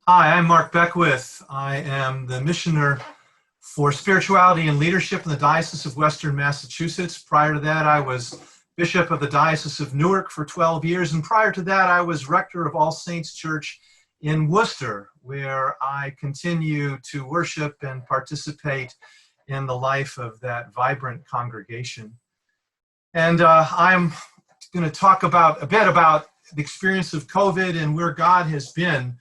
Hi, I'm Mark Beckwith. I am the missioner for spirituality and leadership in the Diocese of Western Massachusetts. Prior to that, I was Bishop of the Diocese of Newark for 12 years, and prior to that, I was rector of All Saints Church in Worcester, where I continue to worship and participate in the life of that vibrant congregation. And I'm going to talk a bit about the experience of COVID and where God has been.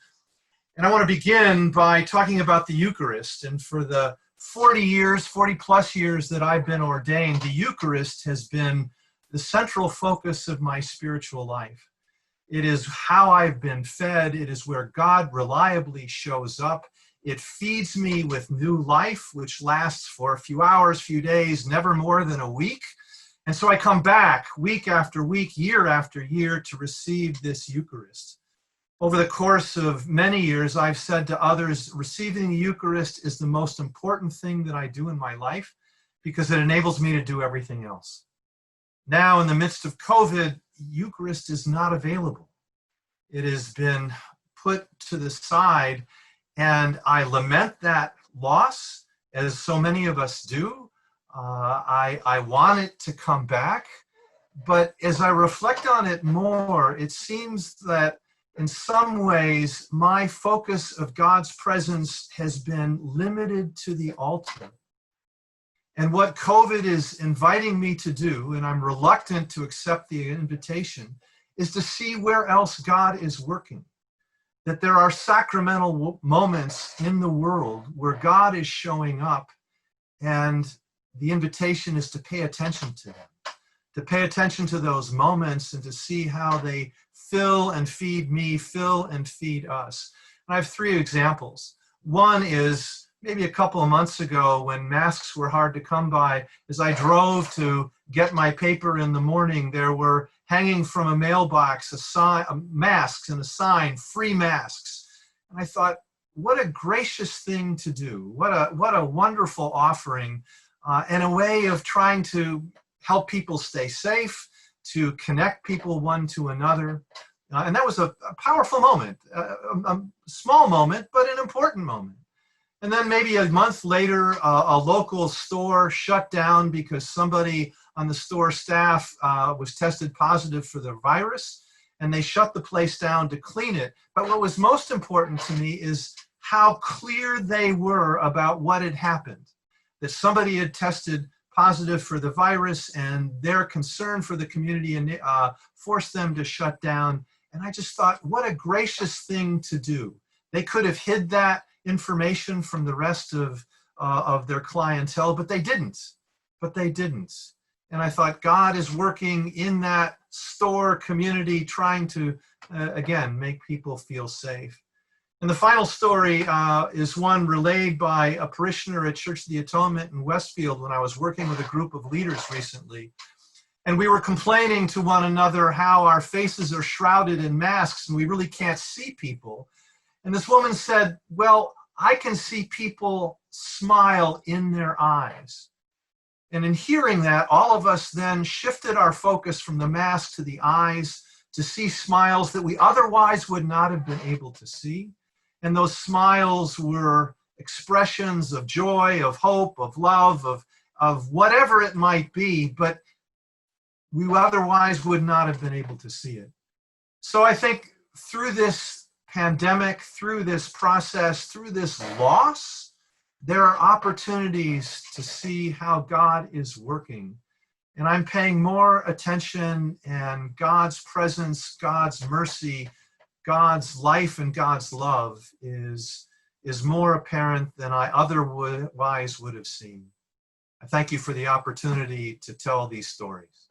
And I want to begin by talking about the Eucharist. And for the 40 plus years that I've been ordained, the Eucharist has been the central focus of my spiritual life. It is how I've been fed. It is where God reliably shows up. It feeds me with new life, which lasts for a few hours, few days, never more than a week. And so I come back week after week, year after year to receive this Eucharist. Over the course of many years, I've said to others, receiving the Eucharist is the most important thing that I do in my life because it enables me to do everything else. Now, in the midst of COVID, Eucharist is not available. It has been put to the side, and I lament that loss, as so many of us do. I want it to come back, but as I reflect on it more, it seems that in some ways, my focus of God's presence has been limited to the altar. And what COVID is inviting me to do, and I'm reluctant to accept the invitation, is to see where else God is working. That there are sacramental moments in the world where God is showing up, and the invitation is to pay attention to them. To pay attention to those moments and to see how they fill and feed me, fill and feed us. And I have three examples. One is maybe a couple of months ago when masks were hard to come by. As I drove to get my paper in the morning, there were hanging from a mailbox masks and a sign, free masks. And I thought, what a gracious thing to do. What a wonderful offering and a way of trying to help people stay safe, to connect people one to another. And that was a powerful moment, a small moment, but an important moment. And then maybe a month later, a local store shut down because somebody on the store staff was tested positive for the virus, and they shut the place down to clean it. But what was most important to me is how clear they were about what had happened, that somebody had tested positive for the virus, and their concern for the community and forced them to shut down. And I just thought, what a gracious thing to do. They could have hid that information from the rest of their clientele, but they didn't. And I thought, God is working in that store community, trying to, again, make people feel safe. And the final story is one relayed by a parishioner at Church of the Atonement in Westfield when I was working with a group of leaders recently. And we were complaining to one another how our faces are shrouded in masks and we really can't see people. And this woman said, well, I can see people smile in their eyes. And in hearing that, all of us then shifted our focus from the mask to the eyes to see smiles that we otherwise would not have been able to see. And those smiles were expressions of joy, of hope, of love, of whatever it might be, but we otherwise would not have been able to see it. So I think through this pandemic, through this process, through this loss, there are opportunities to see how God is working. And I'm paying more attention, and God's presence, God's mercy, God's life and God's love is more apparent than I otherwise would have seen. I thank you for the opportunity to tell these stories.